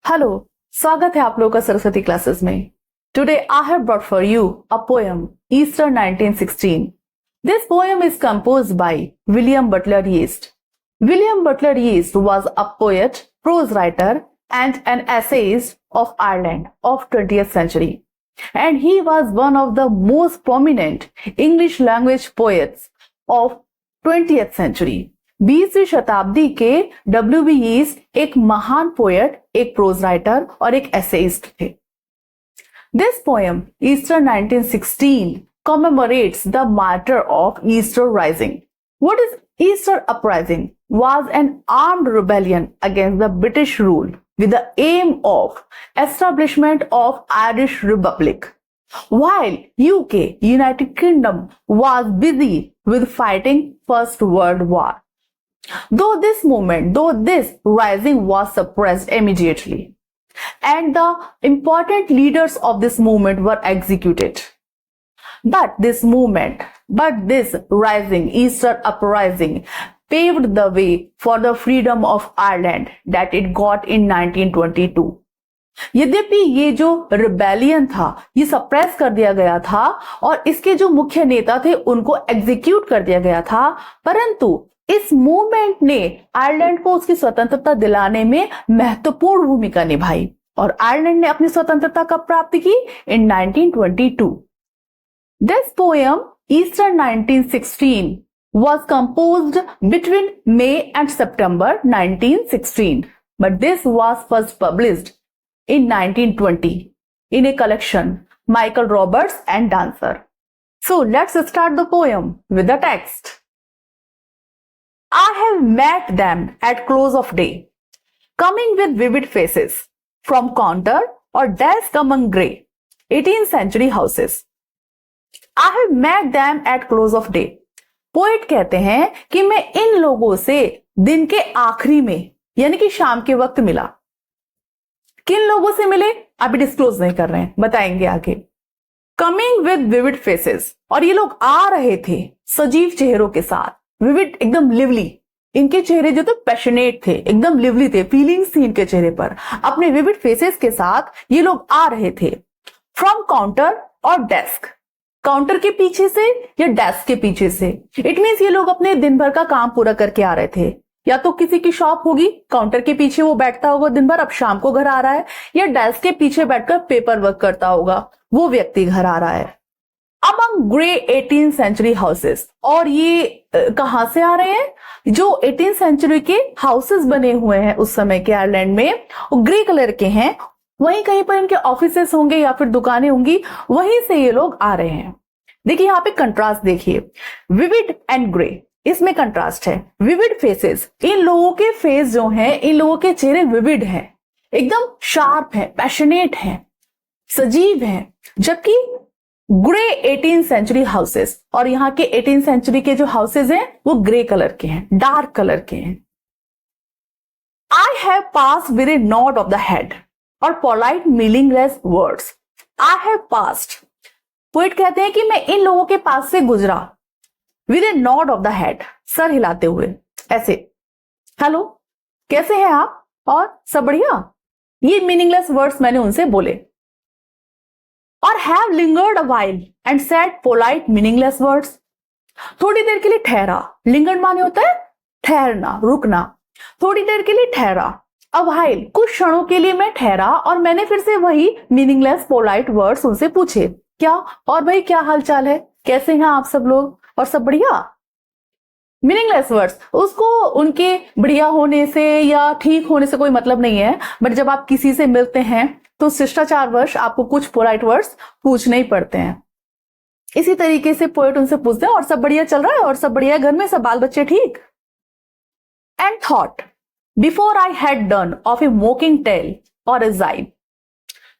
Hello, स्वागत है आप लोगों का सरस्वती क्लासेस में। Today I have brought for you a poem Easter 1916. This poem is composed by William Butler Yeats. William Butler Yeats was a poet, prose writer, and an essayist of Ireland of 20th century. And he was one of the most prominent English language poets of 20th century. 20वीं शताब्दी के W.B. Yeats एक महान poet, एक pros writer और एक essayist थे। This poem, Easter 1916, commemorates the martyr of Easter Rising. What is Easter Uprising? Was an armed rebellion against the British rule with the aim of establishment of Irish Republic. While UK, United Kingdom, was busy with fighting First World War. Though this rising was suppressed immediately, and the important leaders of this movement were executed. But this rising, Easter uprising, paved the way for the freedom of Ireland that it got in 1922. यद्यपि ये जो rebellion था ये suppress कर दिया गया था और इसके जो मुख्य नेता थे उनको एग्जीक्यूट कर दिया गया था, परंतु इस मूवमेंट ने आयरलैंड को उसकी स्वतंत्रता दिलाने में महत्वपूर्ण भूमिका निभाई और आयरलैंड ने अपनी स्वतंत्रता कब प्राप्त की? इन 1922. This poem Easter 1916 was composed between May and September 1916, but this was first published in 1920 in a collection Michael Roberts and Dancer. So let's start the poem with the text. I have met them at close of day, coming with vivid faces from counter or desk among grey 18th century houses. I have met them at close of day. Poet कहते हैं कि मैं इन लोगों से दिन के आखिरी में यानी कि शाम के वक्त मिला। किन लोगों से मिले अभी डिस्क्लोज नहीं कर रहे हैं, बताएंगे आगे। कमिंग विद विविड फेसेस, और ये लोग आ रहे थे सजीव चेहरों के साथ। विविड एकदम लिवली, इनके चेहरे जो थे पैशनेट थे, एकदम लिवली थे, फीलिंग्स थी इनके चेहरे पर। अपने विविड फेसेस के साथ ये लोग आ रहे थे फ्रॉम काउंटर और डेस्क, काउंटर के पीछे से या डेस्क के पीछे से। इट मीन्स ये लोग अपने दिन भर का काम पूरा करके आ रहे थे। या तो किसी की शॉप होगी, काउंटर के पीछे वो बैठता होगा दिन भर, अब शाम को घर आ रहा है, या डेस्क के पीछे बैठकर पेपर वर्क करता होगा, वो व्यक्ति घर आ रहा है। Among grey 18th century houses, और ये कहां से आ रहे हैं? जो 18th century के हाउसेस बने हुए हैं उस समय के आयरलैंड में, वो ग्रे कलर के हैं। वहीं कहीं पर इनके ऑफिसेस होंगे या फिर दुकानें होंगी, वहीं से ये लोग आ रहे हैं। देखिए यहाँ पे कंट्रास्ट देखिए, विविड एंड ग्रे, इसमें कंट्रास्ट है। विविड फेसेस, इन लोगों के फेस जो हैं, इन लोगों के चेहरे विविड हैं, एकदम शार्प है, पैशनेट है, सजीव है। जबकि ग्रे 18th century हाउसेस, और यहाँ के 18th century के जो हाउसेस हैं वो ग्रे कलर के हैं, डार्क कलर के हैं। I have pass with a nod of the head और polite meaningless words. I have passed, poet कहते हैं कि मैं इन लोगों के पास से गुजरा with a nod of the head, सर हिलाते हुए ऐसे, हेलो कैसे हैं आप और सब बढ़िया, ये मीनिंगलेस वर्ड्स मैंने उनसे बोले। और have lingered a while and said polite meaningless words, थोड़ी देर के लिए ठहरा। लिंगर्ड माने होता है ठहरना, रुकना। थोड़ी देर के लिए ठहरा, अ वाइल कुछ क्षणों के लिए मैं ठहरा और मैंने फिर से वही मीनिंगलेस पोलाइट वर्ड्स उनसे पूछे। क्या? और भाई क्या हालचाल है, कैसे हैं आप सब लोग और सब बढ़िया। मीनिंगलेस वर्ड्स, उसको उनके बढ़िया होने से या ठीक होने से कोई मतलब नहीं है, बट जब आप किसी से मिलते हैं तो शिष्टाचारवश आपको कुछ पोलाइट वर्ड्स पूछने ही पड़ते हैं। इसी तरीके से पोएट उनसे पूछते हैं और सब बढ़िया चल रहा है, और सब बढ़िया, घर में सब बाल बच्चे ठीक। And thought before I had done of a mocking tale or a gibe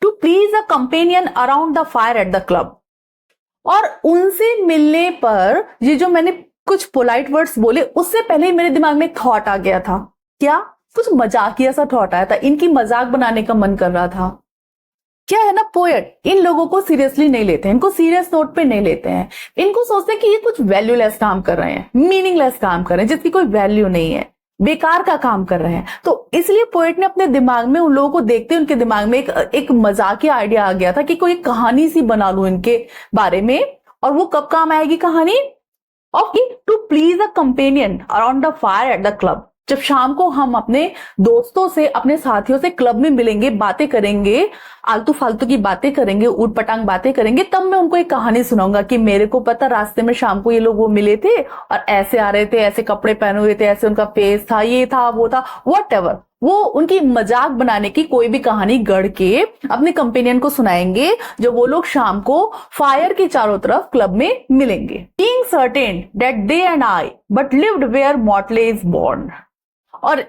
to please a companion around the fire at the club. और उनसे मिलने पर ये जो मैंने कुछ पोलाइट वर्ड्स बोले, उससे पहले ही मेरे दिमाग में थॉट आ गया था। क्या? कुछ मजाकिया सा थॉट आया था, इनकी मजाक बनाने का मन कर रहा था। क्या है ना, पोएट इन लोगों को सीरियसली नहीं लेते हैं, इनको सीरियस नोट पे नहीं लेते हैं। इनको सोचते हैं कि ये कुछ वैल्यूलेस काम कर रहे हैं, मीनिंगलेस काम कर रहे हैं जिसकी कोई वैल्यू नहीं है। बेकार का काम कर रहे हैं। तो इसलिए पोएट ने अपने दिमाग में, उन लोगों को देखते उनके दिमाग में एक मजाकिया आइडिया आ गया था कि कोई कहानी सी बना लूं इनके बारे में। और वो कब काम आएगी कहानी? Of to please a companion around the fire at the club. जब शाम को हम अपने दोस्तों से, अपने साथियों से क्लब में मिलेंगे, बातें करेंगे, आलतू फालतू की बातें करेंगे, ऊट पटांग बातें करेंगे, तब मैं उनको एक कहानी सुनाऊंगा कि मेरे को पता रास्ते में शाम को ये लोग वो मिले थे और ऐसे आ रहे थे, ऐसे कपड़े पहने हुए थे, ऐसे उनका फेस था, ये था, वो था, व्हाटएवर। वो उनकी मजाक बनाने की कोई भी कहानी गढ़ के अपने कंपेनियन को सुनाएंगे, जो वो लोग शाम को फायर के चारों तरफ क्लब में मिलेंगे। Being certain that they and I but lived where Motley is born। और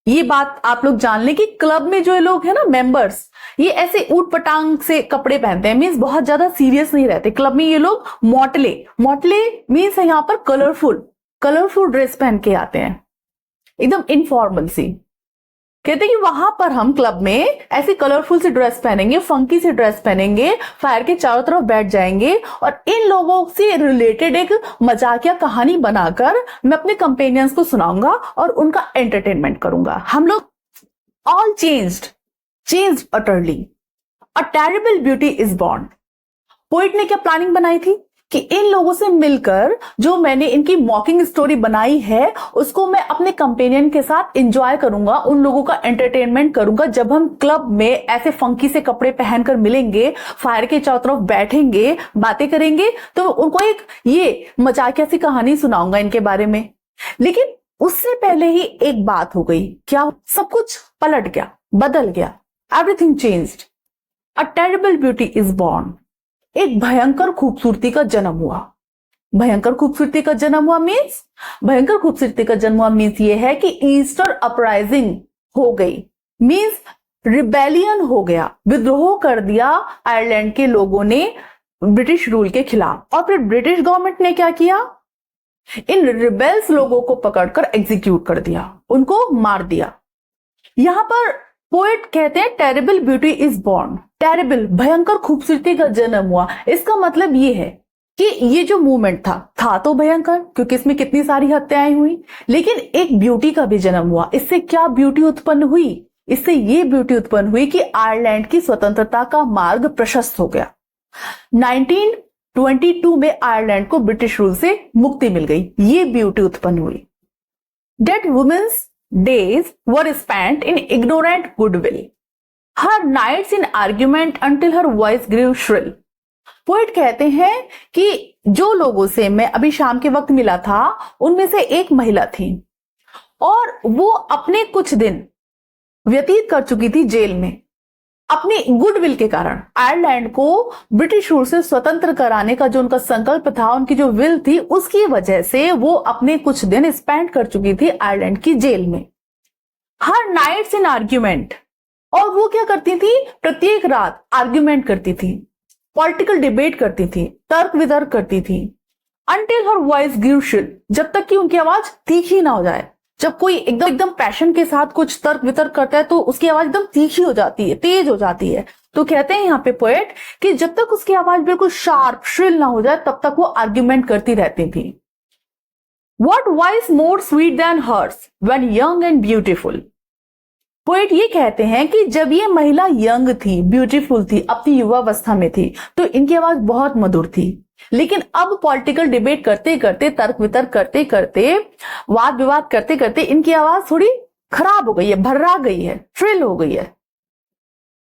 ये बात आप लोग जान लें कि क्लब में जो लोग हैं ना, मेंबर्स, ये ऐसे ऊट पटांग से कपड़े पहनते हैं, मींस बहुत ज्यादा सीरियस नहीं रहते। क्लब में ये लोग मोटले मींस है यहाँ पर कलरफुल ड्रेस पहन के आते हैं, एकदम इनफॉर्मल सी। कहते हैं कि वहां पर हम क्लब में ऐसी कलरफुल सी ड्रेस पहनेंगे, फंकी सी ड्रेस पहनेंगे, फायर के चारों तरफ बैठ जाएंगे और इन लोगों से रिलेटेड एक मजाकिया कहानी बनाकर मैं अपने कंपेनियंस को सुनाऊंगा और उनका एंटरटेनमेंट करूंगा। हम लोग all changed utterly, a terrible beauty is born. Poet ने क्या प्लानिंग बनाई थी कि इन लोगों से मिलकर जो मैंने इनकी मॉकिंग स्टोरी बनाई है उसको मैं अपने कंपेनियन के साथ एंजॉय करूंगा, उन लोगों का एंटरटेनमेंट करूंगा। जब हम क्लब में ऐसे फंकी से कपड़े पहनकर मिलेंगे, फायर के चारों तरफ बैठेंगे, बातें करेंगे, तो उनको एक ये मजाकिया सी कहानी सुनाऊंगा इनके बारे में। लेकिन उससे पहले ही एक बात हो गई। क्या? सब कुछ पलट गया, बदल गया। Everything changed. A terrible beauty is born. एक भयंकर खूबसूरती का जन्म हुआ। भयंकर खूबसूरती का जन्म हुआ मीन्स ये है कि ईस्टर अपराइजिंग हो गई, मीन्स रिबेलियन हो गया, विद्रोह कर दिया आयरलैंड के लोगों ने ब्रिटिश रूल के खिलाफ। और फिर ब्रिटिश गवर्नमेंट ने क्या किया? इन रिबेल्स लोगों को पकड़कर एग्जीक्यूट कर दिया, उनको मार दिया। यहां पर पोएट कहते हैं terrible beauty is born. Terrible, भयंकर खूबसूरती का जन्म हुआ। इसका मतलब ये है कि ये जो मूवमेंट था तो भयंकर, क्योंकि इसमें कितनी सारी हत्याएं हुई, लेकिन एक ब्यूटी का भी जन्म हुआ। इससे क्या ब्यूटी उत्पन्न हुई? इससे ये ब्यूटी उत्पन्न हुई कि आयरलैंड की स्वतंत्रता का मार्ग प्रशस्त हो गया। 1922 में आयरलैंड को ब्रिटिश रूल से मुक्ति मिल गई। ये ब्यूटी उत्पन्न हुई। That women's days were spent in ignorant goodwill, her nights in argument until her voice grew shrill। Poet कहते हैं कि जो लोगों से मैं अभी शाम के वक्त मिला था उनमें से एक महिला थी और वो अपने कुछ दिन व्यतीत कर चुकी थी जेल में, अपनी गुडविल के कारण। आयरलैंड को ब्रिटिश रूल से स्वतंत्र कराने का जो उनका संकल्प था, उनकी जो विल थी, उसकी वजह से वो अपने कुछ दिन स्पेंड कर चुकी थी आयरलैंड की जेल में। हर नाइट्स इन आर्ग्यूमेंट, और वो क्या करती थी? प्रत्येक रात आर्ग्यूमेंट करती थी, पॉलिटिकल डिबेट करती थी, तर्क वितर्क करती थी। अंटिल हर वॉइस ग्रू शिल, जब तक कि उनकी आवाज तीखी ना हो जाए। जब कोई एकदम पैशन के साथ कुछ तर्क वितर्क करता है तो उसकी आवाज एकदम तीखी हो जाती है, तेज हो जाती है। तो कहते हैं यहाँ पे पोएट कि जब तक उसकी आवाज बिल्कुल शार्प श्रिल ना हो जाए तब तक वो आर्ग्यूमेंट करती रहती थी। What voice more sweet than hers when young and beautiful? Poet ये कहते हैं कि जब ये महिला यंग थी, ब्यूटीफुल थी, अपनी युवावस्था में थी, तो इनकी आवाज बहुत मधुर थी। लेकिन अब पॉलिटिकल डिबेट करते करते, तर्क वितर्क करते करते, वाद विवाद करते करते इनकी आवाज थोड़ी खराब हो गई है, भर्रा गई है, श्रिल हो गई है।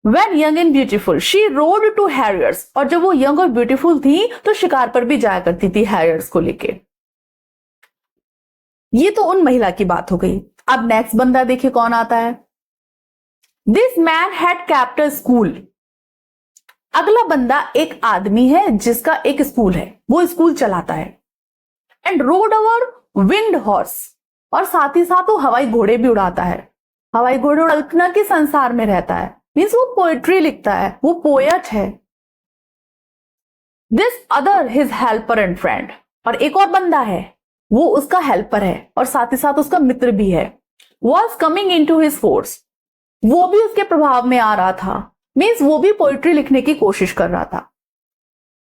When young and beautiful, she rode to harriers, और जब वो यंग और ब्यूटीफुल थी तो शिकार पर भी जाया करती थी हैरियर्स को लेके। ये तो उन महिला की बात हो गई। अब नेक्स्ट बंदा देखिए कौन आता है। This man had kept a school. अगला बंदा एक आदमी है जिसका एक स्कूल है, वो स्कूल चलाता है। And road our wind horse, और साथ ही साथ वो हवाई घोड़े भी उड़ाता है। हवाई घोड़े कल्पना के संसार में रहता है, मीन्स वो पोएट्री लिखता है, वो पोएट है। This other his helper and friend, और एक और बंदा है, वो उसका हेल्पर है और साथ ही साथ उसका मित्र भी है। Was coming into his force, वो भी उसके प्रभाव में आ रहा था, मीन्स वो भी पोएट्री लिखने की कोशिश कर रहा था।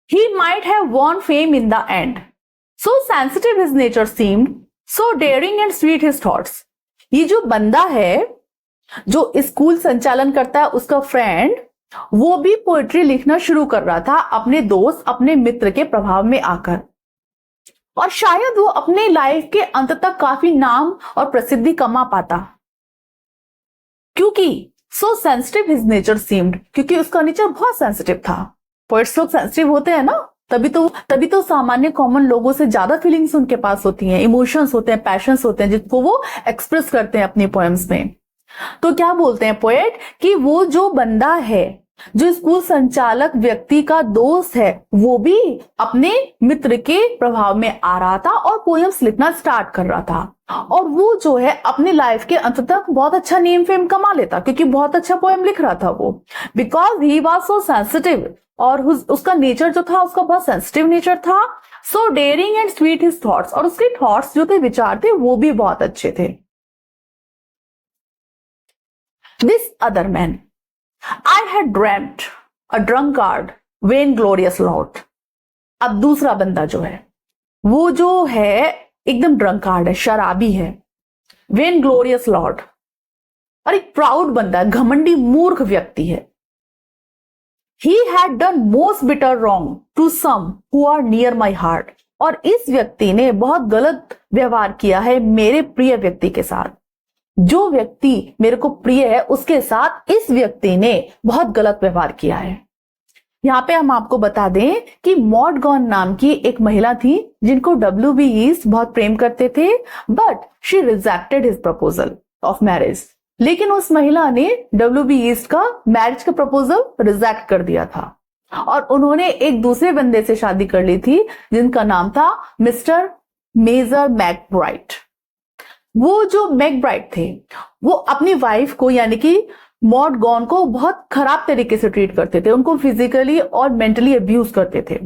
He might have won fame in the end, so sensitive his nature seemed, so daring and sweet his thoughts. ये जो बंदा है जो स्कूल संचालन करता है, उसका फ्रेंड, वो भी पोएट्री लिखना शुरू कर रहा था अपने दोस्त, अपने मित्र के प्रभाव में आकर। और शायद वो अपने लाइफ के अंत तक काफी नाम और प्रसिद्धि कमा पाता, क्योंकि सो सेंसिटिव हिज नेचर सीम्ड, क्योंकि उसका नेचर बहुत सेंसिटिव था। पोएट्स लोग सेंसिटिव होते हैं ना, तभी तो सामान्य कॉमन लोगों से ज्यादा फीलिंग्स उनके पास होती हैं, इमोशंस होते हैं, पैशंस होते हैं, जिसको वो एक्सप्रेस करते हैं अपनी पोएम्स में। तो क्या बोलते हैं पोएट कि वो जो बंदा है, जो स्कूल संचालक व्यक्ति का दोस्त है, वो भी अपने मित्र के प्रभाव में आ रहा था और पोएम्स लिखना स्टार्ट कर रहा था। और वो जो है अपने लाइफ के अंत तक बहुत अच्छा नेम फेम कमा लेता, क्योंकि बहुत अच्छा पोएम लिख रहा था वो, because he was so sensitive. और उसका नेचर जो था, उसका बहुत सेंसिटिव नेचर था। So daring and sweet his thoughts, और उसके थॉट्स जो थे, विचार थे, वो भी बहुत अच्छे थे। This other man, I had dreamt a drunkard, vainglorious lot. अब दूसरा बंदा जो है, वो जो है एकदम ड्रंकार्ड है, शराबी है, वेनग्लोरियस लॉर्ड, और एक प्राउड बंदा, घमंडी मूर्ख व्यक्ति है। He had done most bitter wrong to some who are near my heart. और इस व्यक्ति ने बहुत गलत व्यवहार किया है मेरे प्रिय व्यक्ति के साथ। जो व्यक्ति मेरे को प्रिय है, उसके साथ इस व्यक्ति ने बहुत गलत व्यवहार किया है। यहाँ पे हम आपको बता दें कि मॉड गॉन नाम की एक महिला थी, जिनको W.B. यीस्ट बहुत प्रेम करते थे, but she rejected his proposal of marriage. लेकिन उस महिला ने W.B. यीस्ट का मैरिज का प्रपोजल रिजेक्ट कर दिया था, और उन्होंने एक दूसरे बंदे से शादी कर ली थी, जिनका नाम था मिस्टर मेजर मैकब्राइट। वो जो मैकब्राइट थे, वो अपनी वाइफ को, यानी कि मॉड गॉन को, बहुत खराब तरीके से ट्रीट करते थे, उनको फिजिकली और मेंटली अब्यूज करते थे,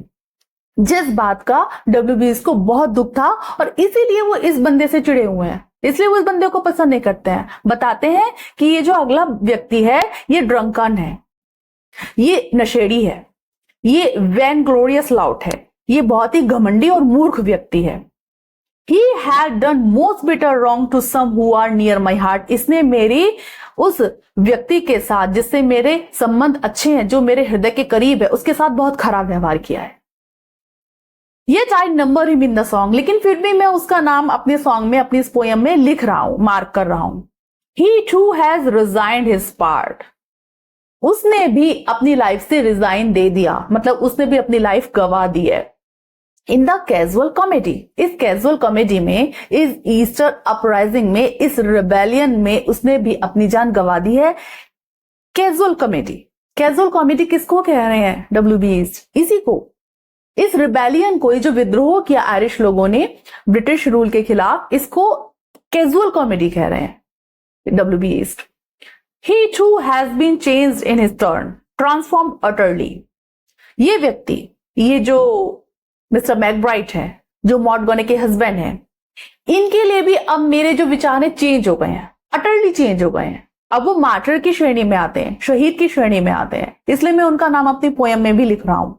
जिस बात का W.B. को बहुत दुख था, और इसीलिए वो इस बंदे से चिढ़े हुए हैं, इसलिए वो इस बंदे को पसंद नहीं करते हैं। बताते हैं कि ये जो अगला व्यक्ति है, ये ड्रंकन है, ये नशेड़ी है, ये वैनग्लोरियस लाउट है, ये बहुत ही घमंडी और मूर्ख व्यक्ति है। He had done most bitter wrong to some who are near my heart. इसने मेरी उस व्यक्ति के साथ, जिससे मेरे संबंध अच्छे हैं, जो मेरे हृदय के करीब है, उसके साथ बहुत खराब व्यवहार किया है। Yet I number him in the song, लेकिन फिर भी मैं उसका नाम अपने सॉन्ग में, अपनी इस पोएम में लिख रहा हूं, मार्क कर रहा हूं। He too has resigned his part. उसने भी अपनी लाइफ से रिजाइन दे दिया, मतलब उसने भी अपनी लाइफ गवा दी है। इन द कैजुअल कॉमेडी, इस कैजुअल कॉमेडी में, इस ईस्टर अपराइजिंग में, इस रिबेलियन में उसने भी अपनी जान गंवा दी है। कैजुअल कॉमेडी, कैजुअल कॉमेडी किसको कह रहे हैं W.B. यीस्ट? इसी को, इस रिबेलियन को, जो विद्रोह किया आयरिश लोगों ने ब्रिटिश रूल के खिलाफ, इसको कैजुअल कॉमेडी कह रहे हैं W.B. Yeast. He too has been changed in his turn, transformed utterly. ये व्यक्ति, ये जो मिस्टर मैकब्राइट है, जो मॉड गॉन के हस्बैंड हैं, इनके लिए भी अब मेरे जो विचार हैं चेंज हो गए हैं, अटरली चेंज हो गए हैं। अब वो मार्टर की श्रेणी में आते हैं, शहीद की श्रेणी में आते हैं, इसलिए मैं उनका नाम अपनी पोएम में भी लिख रहा हूं।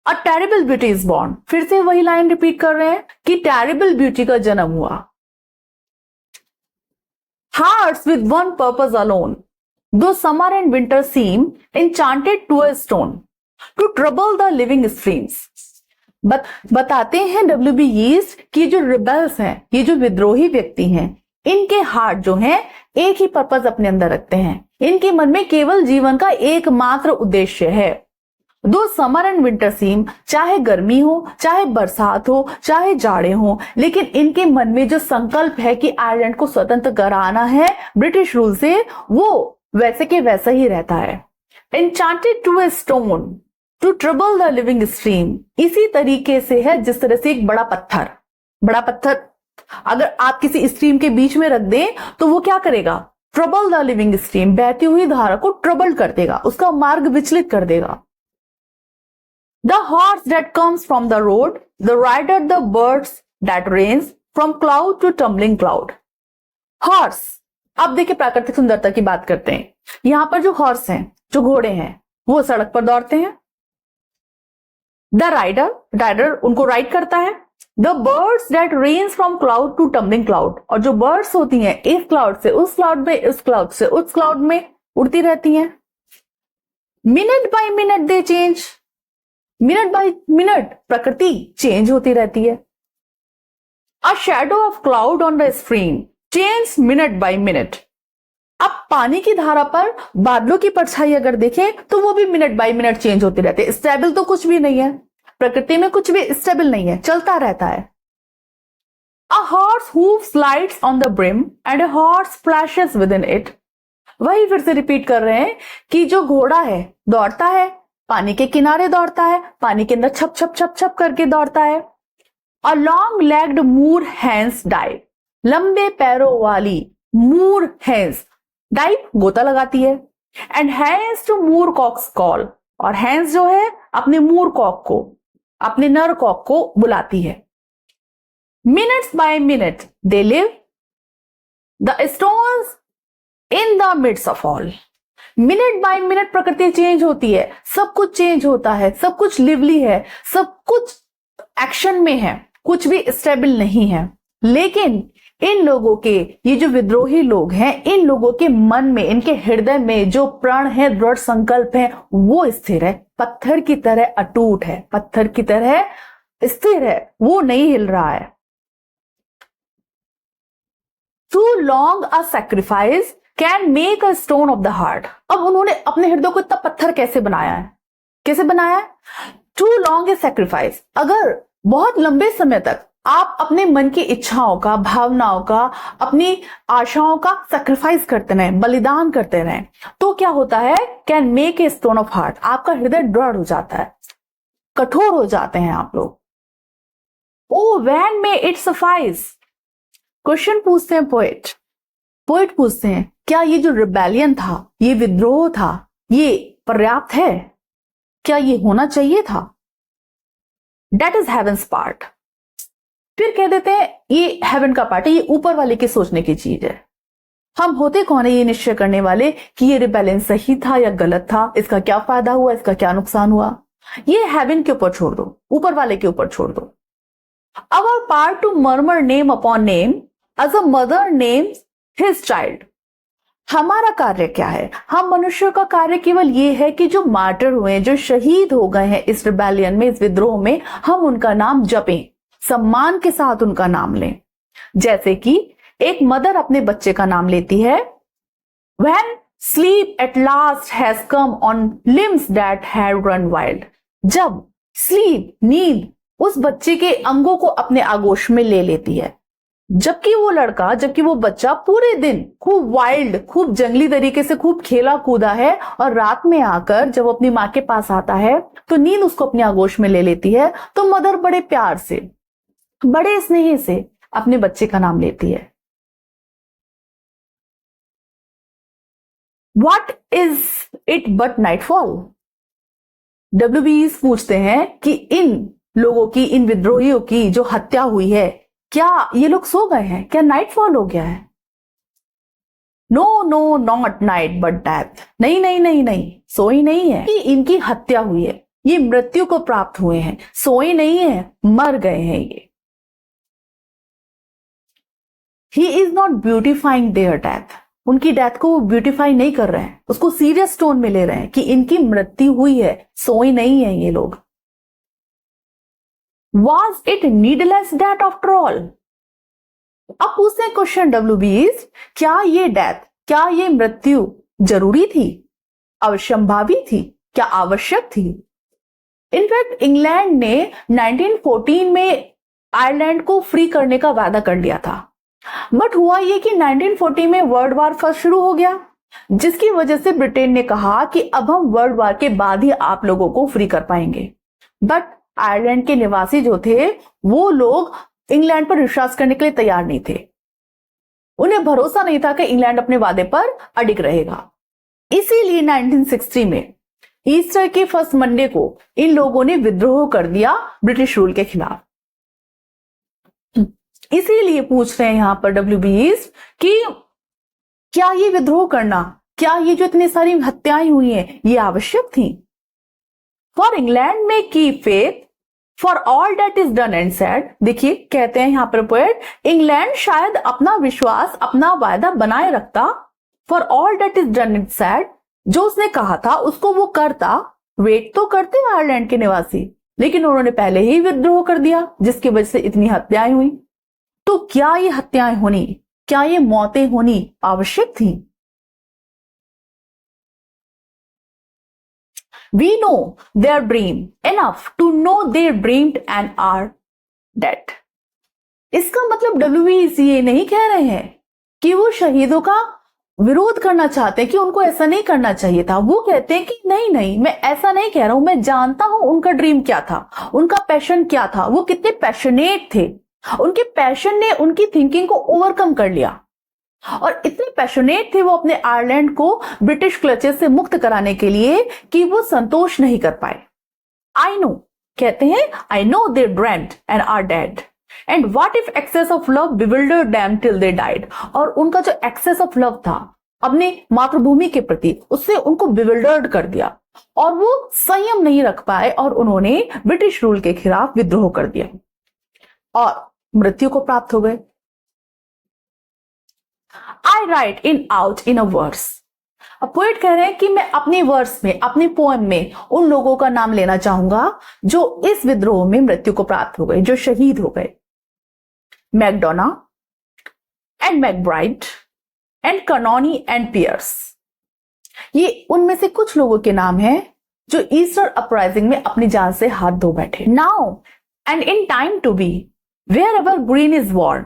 A terrible beauty is born, फिर से वही लाइन रिपीट कर रहे हैं कि टेरिबल ब्यूटी का जन्म हुआ। Hearts with one purpose alone, through summer and winter seem enchanted to a stone to trouble the living streams. बताते हैं W.B. यीस्ट कि जो रिबेल्स हैं, ये जो विद्रोही व्यक्ति हैं, इनके हार्ट जो हैं एक ही पर्पस अपने अंदर रखते हैं, इनके मन में केवल जीवन का एकमात्र उद्देश्य है। दो समर एंड विंटर सीम, चाहे गर्मी हो, चाहे बरसात हो, चाहे जाड़े हो, लेकिन इनके मन में जो संकल्प है कि आयरलैंड को स्वतंत्र कराना है ब्रिटिश रूल से, वो वैसे के वैसा ही रहता है। Enchanted to a stone to trouble the living stream, इसी तरीके से है जिस तरह से एक बड़ा पत्थर अगर आप किसी स्ट्रीम के बीच में रख दें तो वो क्या करेगा? ट्रबल द लिविंग स्ट्रीम, बहती हुई धारा को ट्रबल कर देगा, उसका मार्ग विचलित कर देगा। The horse that comes from the road, the rider the birds that range from cloud to tumbling cloud. Horse, अब देखिए प्राकृतिक सुंदरता की बात करते हैं। यहां पर जो हॉर्स हैं, जो घोड़े हैं, वो सड़क पर दौड़ते हैं। द राइडर उनको राइड करता है, the birds that range from cloud to tumbling cloud, और जो बर्ड्स होती हैं इस क्लाउड से उस क्लाउड में, इस क्लाउड से उस क्लाउड में उड़ती रहती हैं। Minute by minute they change, minute by minute प्रकृति चेंज होती रहती है। A shadow of cloud on the screen change minute by minute. अब पानी की धारा पर बादलों की परछाई अगर देखें तो वो भी मिनट बाय मिनट चेंज होती रहती है। स्टेबल तो कुछ भी नहीं है, प्रकृति में कुछ भी स्टेबल नहीं है, चलता रहता है। A horse who've slides on the brim and a horse splashes with in it. वही फिर से रिपीट कर रहे हैं कि जो घोड़ा है दौड़ता है, पानी के किनारे दौड़ता है, पानी के अंदर छप छप छप छप करके दौड़ता है। A long legged moor hens dive, लंबे पैरों वाली मूर हैंस, डाइव गोता लगाती है। And hens to moor cocks call, और हैंस जो है अपने मूर कॉक को, अपने नर कॉक को बुलाती है। Minutes by minute they live the stones in the midst of all. Minute by minute प्रकृति चेंज होती है, सब कुछ चेंज होता है, सब कुछ लिवली है, सब कुछ एक्शन में है, कुछ भी स्टेबल नहीं है। लेकिन इन लोगों के, ये जो विद्रोही लोग हैं, इन लोगों के मन में, इनके हृदय में जो प्रण है, दृढ़ संकल्प है, वो स्थिर है, पत्थर की तरह अटूट है, पत्थर की तरह स्थिर है, वो नहीं हिल रहा है। Too long a sacrifice can make a stone of the heart। अब उन्होंने अपने हृदय को इतना पत्थर कैसे बनाया है, कैसे बनाया है? Too long a sacrifice, अगर बहुत लंबे समय तक आप अपने मन की इच्छाओं का, भावनाओं का, अपनी आशाओं का सैक्रिफाइस करते रहें, बलिदान करते रहें, तो क्या होता है? Can make a stone of heart, आपका हृदय दृढ़ हो जाता है, कठोर हो जाते हैं आप लोग। O when may it suffice, question पूछते हैं पोएट, पोएट पूछते हैं क्या ये जो रिबेलियन था, ये विद्रोह था, ये पर्याप्त है? क्या ये होना चाहिए था? That is heaven's part। फिर कह देते हैं ये हेवन का पार्ट है, ये ऊपर वाले के सोचने की चीज है। हम होते कौन है ये निश्चय करने वाले कि ये रिबेलियन सही था या गलत था, इसका क्या फायदा हुआ, इसका क्या नुकसान हुआ? ये हेवन के ऊपर छोड़ दो, ऊपर वाले के ऊपर छोड़ दो। Our part to murmur name upon name as a mother names his child। हमारा कार्य क्या है? हम मनुष्यों का कार्य केवल ये है कि जो मार्टर हुए, जो शहीद हो गए हैं इस रिबेलियन में, इस विद्रोह में, हम उनका नाम जपें, सम्मान के साथ उनका नाम लें। जैसे कि एक मदर अपने बच्चे का नाम लेती है। When sleep at last has come on limbs that had run wild। जब sleep, नींद, उस बच्चे के अंगों को अपने आगोश में ले लेती है, जबकि वो लड़का, जबकि वो बच्चा पूरे दिन खूब वाइल्ड, खूब जंगली तरीके से खूब खेला कूदा है, और रात में आकर जब अपनी माँ के पास आता है तो नींद उसको अपने आगोश में ले लेती है। तो मदर बड़े प्यार से, बड़े स्नेह से अपने बच्चे का नाम लेती है। What is it but nightfall? WBs पूछते हैं कि इन लोगों की, इन विद्रोहियों की जो हत्या हुई है, क्या ये लोग सो गए हैं? क्या नाइटफॉल हो गया है? No no not night but death. नहीं नहीं नहीं नहीं, सोई नहीं है कि इनकी हत्या हुई है, ये मृत्यु को प्राप्त हुए हैं, सोए नहीं है, मर गए हैं ये। He is not beautifying there death. उनकी डेथ को वो ब्यूटिफाई नहीं कर रहे हैं, उसको सीरियस टोन में ले रहे हैं कि इनकी मृत्यु हुई है, सोए नहीं है ये लोग। Was it needless death after all? अब पूछते हैं क्वेश्चन WBs, क्या ये डेथ, क्या ये मृत्यु जरूरी थी, अवश्यंभावी थी, क्या आवश्यक थी? इनफैक्ट इंग्लैंड ने 1914 में आयरलैंड को फ्री करने का वादा कर लिया था, बट हुआ ये कि 1940 में वर्ल्ड वॉर फर्स्ट शुरू हो गया, जिसकी वजह से ब्रिटेन ने कहा कि अब हम वर्ल्ड वॉर के बाद ही आप लोगों को फ्री कर पाएंगे। बट आयरलैंड के निवासी जो थे, वो लोग इंग्लैंड पर विश्वास करने के लिए तैयार नहीं थे। उन्हें भरोसा नहीं था कि इंग्लैंड अपने वादे पर अडिग रहेगा। इसीलिए 1960 में ईस्टर के फर्स्ट मंडे को इन लोगों ने विद्रोह कर दिया ब्रिटिश रूल के खिलाफ। इसीलिए पूछ रहे हैं यहां पर WBs कि क्या ये विद्रोह करना, क्या ये जो इतनी सारी हत्याएं हुई हैं, ये आवश्यक थी? For England may keep faith for all that is done and said, देखिए कहते हैं यहां पर पोएट, इंग्लैंड शायद अपना विश्वास, अपना वायदा बनाए रखता। For all that is done and said, जो उसने कहा था उसको वो करता। वेट तो करते आयरलैंड के निवासी, लेकिन उन्होंने पहले ही विद्रोह कर दिया, जिसकी वजह से इतनी हत्याएं हुई। तो क्या ये हत्याएं होनी, क्या ये मौतें होनी आवश्यक थी? We know their dream enough to know they dreamed and are dead. इसका मतलब WBC ये नहीं कह रहे हैं कि वो शहीदों का विरोध करना चाहते हैं, कि उनको ऐसा नहीं करना चाहिए था। वो कहते हैं कि नहीं नहीं, मैं ऐसा नहीं कह रहा हूं, मैं जानता हूं उनका ड्रीम क्या था, उनका पैशन क्या था, वो कितने पैशनेट थे। उनके पैशन ने उनकी थिंकिंग को ओवरकम कर लिया, और इतने पैशनेट थे वो अपने आयरलैंड को ब्रिटिश क्लचेस से मुक्त कराने के लिए कि वो संतोष नहीं कर पाए। आई नो, कहते हैं, I know they dreamed and are dead, and what if excess of love bewildered them till they died. और उनका जो एक्सेस ऑफ लव था अपने मातृभूमि के प्रति, उससे उनको बिविल्डर्ड कर दिया, और वो संयम नहीं रख पाए, और उन्होंने ब्रिटिश रूल के खिलाफ विद्रोह कर दिया और मृत्यु को प्राप्त हो गए। I write in out in a verse. अब पोएट कह रहे हैं कि मैं अपने वर्स में, अपनी पोएम में उन लोगों का नाम लेना चाहूंगा जो इस विद्रोह में मृत्यु को प्राप्त हो गए, जो शहीद हो गए। MacDonagh and MacBride and Connolly and Pearse, ये उनमें से कुछ लोगों के नाम हैं जो ईस्टर अपराइजिंग में अपनी जान से हाथ धो बैठे। Now and in time to be wherever green is worn,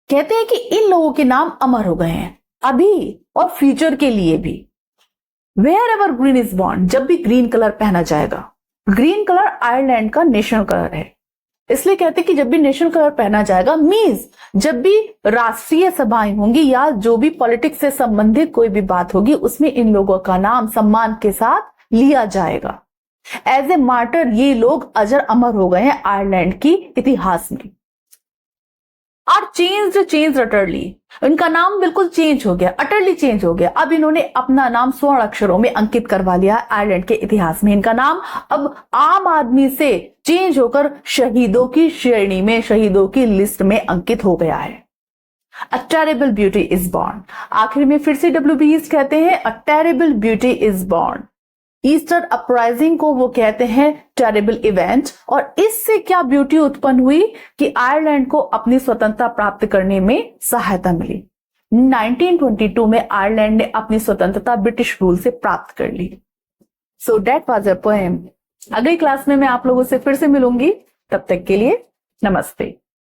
कहते हैं कि इन लोगों के नाम अमर हो गए हैं अभी और फ्यूचर के लिए भी। Wherever green is born, जब भी ग्रीन कलर पहना जाएगा। ग्रीन कलर आयरलैंड का नेशनल कलर है, इसलिए कहते हैं कि जब भी नेशनल कलर पहना जाएगा, मींस जब भी राष्ट्रीय सभाएं होंगी या जो भी पॉलिटिक्स से संबंधित कोई भी बात होगी, उसमें इन लोगों का नाम सम्मान के साथ लिया जाएगा। एज ए मार्टर ये लोग अजर अमर हो गए हैं आयरलैंड की इतिहास में। आर चेंज्ड अटरली, इनका नाम बिल्कुल चेंज हो गया, अटरली चेंज हो गया। अब इन्होंने अपना नाम स्वर्ण अक्षरों में अंकित करवा लिया आयरलैंड के इतिहास में। इनका नाम अब आम आदमी से चेंज होकर शहीदों की श्रेणी में, शहीदों की लिस्ट में अंकित हो गया है। A terrible beauty is born, आखिर में फिर से WBS कहते हैं a terrible beauty is born. Easter uprising को वो कहते हैं टेरेबल इवेंट, और इससे क्या ब्यूटी उत्पन्न हुई कि आयरलैंड को अपनी स्वतंत्रता प्राप्त करने में सहायता मिली। 1922 में आयरलैंड ने अपनी स्वतंत्रता ब्रिटिश रूल से प्राप्त कर ली। So that was a poem. अगली क्लास में मैं आप लोगों से फिर से मिलूंगी, तब तक के लिए नमस्ते।